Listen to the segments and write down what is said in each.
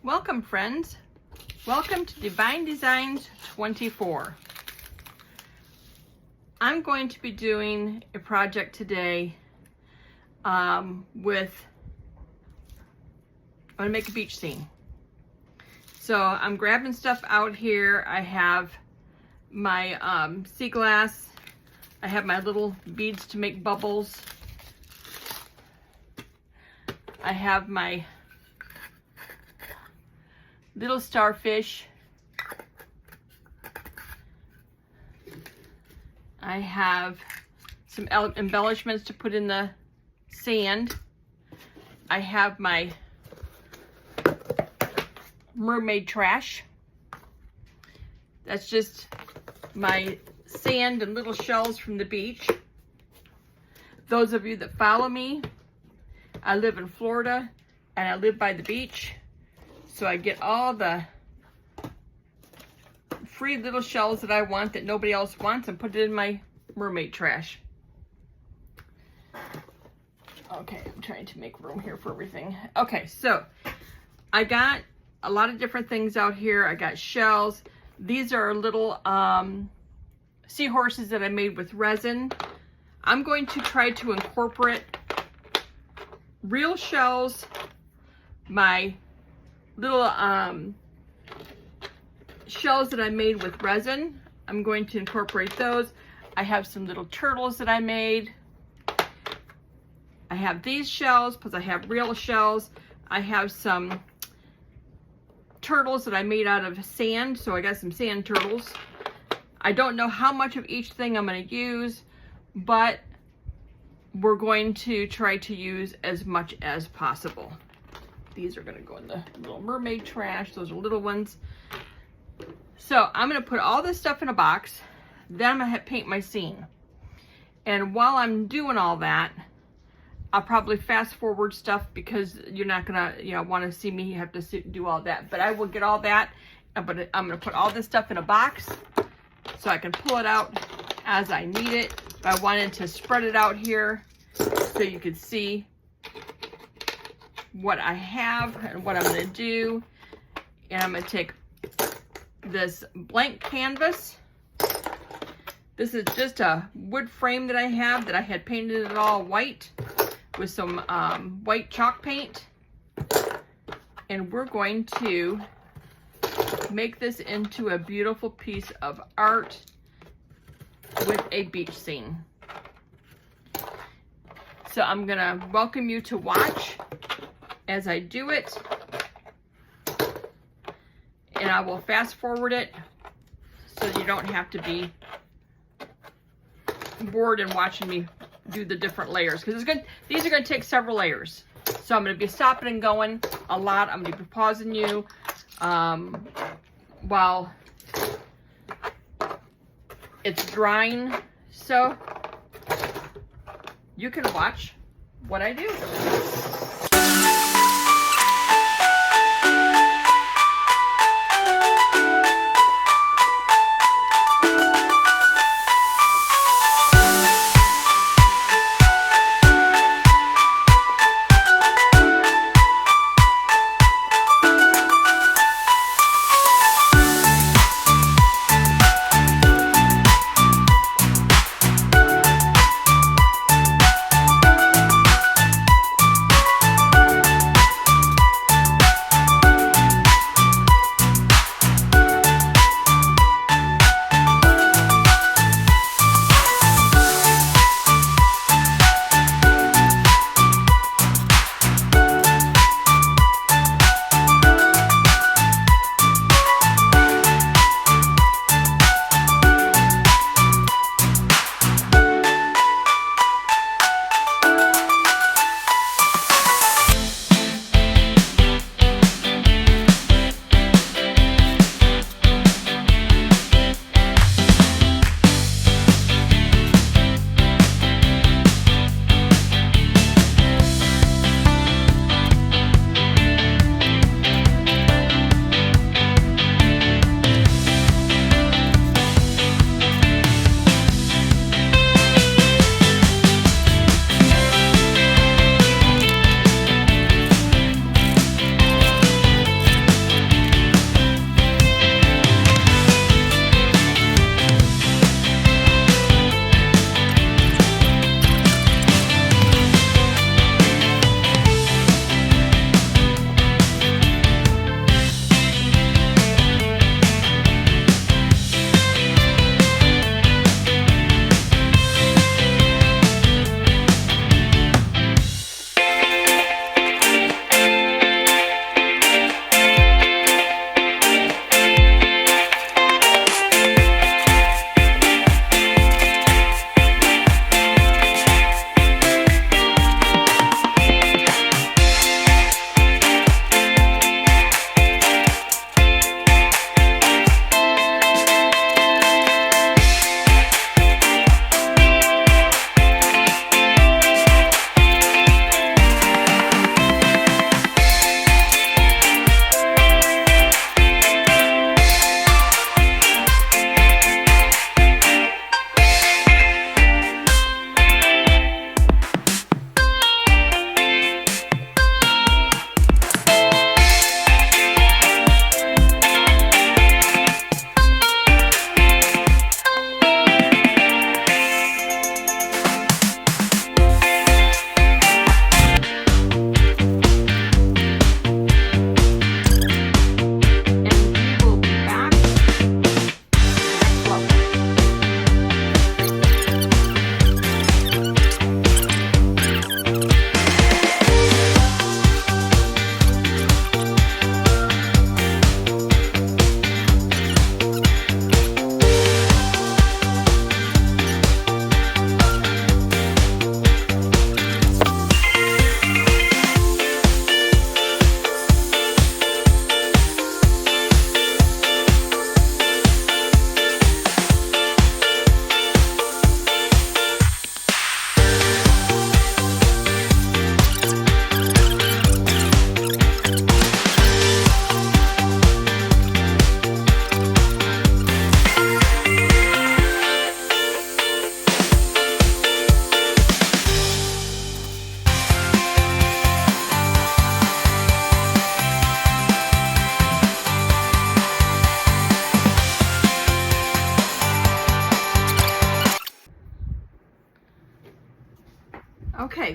Welcome, friends. Welcome to Divine Designs 24. I'm going to be doing a project today I'm going to make a beach scene. So I'm grabbing stuff out here. I have my sea glass. I have my little beads to make bubbles. I have my little starfish. I have some embellishments to put in the sand. I have my Mermaid Trash. That's just my sand and little shells from the beach. Those of you that follow me, I live in Florida and I live by the beach. So I get all the free little shells that I want that nobody else wants and put it in my Mermaid Trash. Okay, I'm trying to make room here for everything. Okay, so I got a lot of different things out here. I got shells. These are little seahorses that I made with resin. I'm going to try to incorporate real shells, my little shells that I made with resin. I'm going to incorporate those. I have some little turtles that I made. I have these shells because I have real shells. I have some turtles that I made out of sand, so I got some sand turtles. I don't know how much of each thing I'm going to use, but we're going to try to use as much as possible. These are going to go in the little Mermaid Trash. Those are little ones. So I'm going to put all this stuff in a box. Then I'm going to paint my scene. And while I'm doing all that, I'll probably fast forward stuff because you're not going to, want to see me have to do all that. But I will get all that. But I'm going to put all this stuff in a box so I can pull it out as I need it. But I wanted to spread it out here so you could see what I have and what I'm going to do. And I'm going to take this blank canvas. This is just a wood frame that I have that I had painted it all white with some white chalk paint. And we're going to make this into a beautiful piece of art with a beach scene. So I'm going to welcome you to watch as I do it, and I will fast forward it so you don't have to be bored and watching me do the different layers, because these are going to take several layers. So I'm going to be stopping and going a lot. I'm going to be pausing you while it's drying, so you can watch what I do.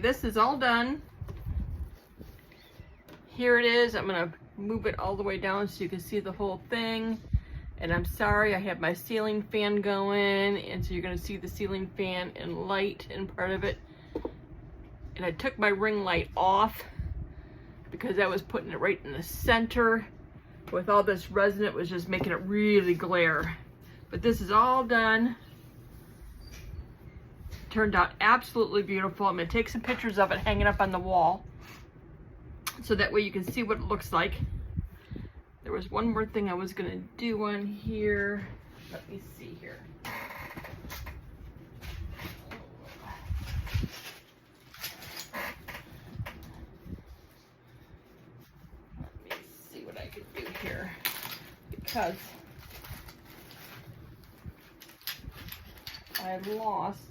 this is all done. Here it is. I'm gonna move it all the way down so you can see the whole thing. And I'm sorry, I have my ceiling fan going, and so you're gonna see the ceiling fan and light in part of it. And I took my ring light off because I was putting it right in the center. With all this resin, it was just making it really glare. But this is all done. Turned out absolutely beautiful. I'm gonna take some pictures of it hanging up on the wall, so that way you can see what it looks like. There was one more thing I was gonna do on here. Let me see here. Let me see what I could do here, because I lost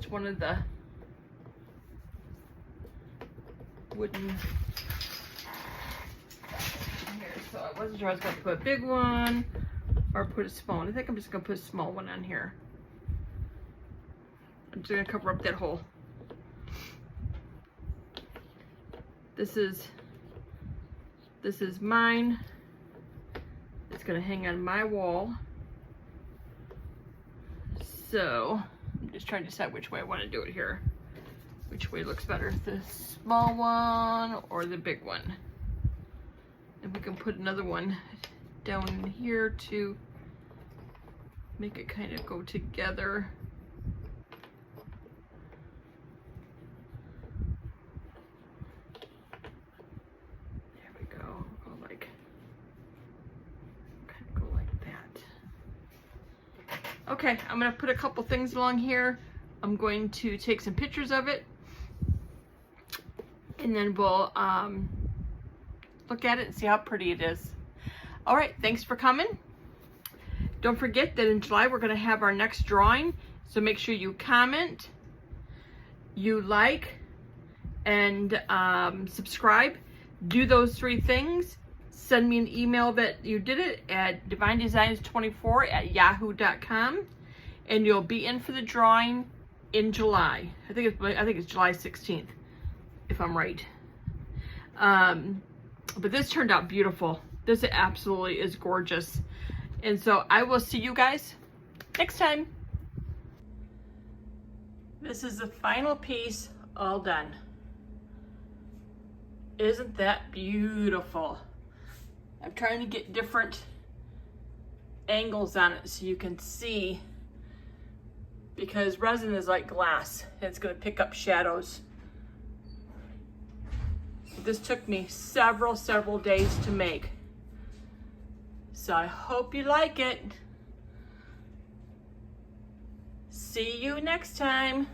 one of the wooden here, so I wasn't sure I was going to put a big one or put a small one. I think I'm just going to put a small one on here. I'm just going to cover up that hole. This is mine. It's going to hang on my wall. So I'm just trying to decide which way I want to do it here. Which way looks better, the small one or the big one? And we can put another one down in here to make it kind of go together. There we go. Kind of go like that. Okay, I'm gonna put a couple things along here. I'm going to take some pictures of it, and then we'll look at it and see how pretty it is. All right, thanks for coming. Don't forget that in July we're gonna have our next drawing, so make sure you comment, you like, and subscribe. Do those 3 things. Send me an email that you did it at divinedesigns24@yahoo.com, and you'll be in for the drawing in July. I think it's July 16th, if I'm right. But this turned out beautiful. This absolutely is gorgeous. And so I will see you guys next time. This is the final piece, all done. Isn't that beautiful? I'm trying to get different angles on it so you can see, because resin is like glass and it's going to pick up shadows. This took me several days to make, so I hope you like it. See you next time.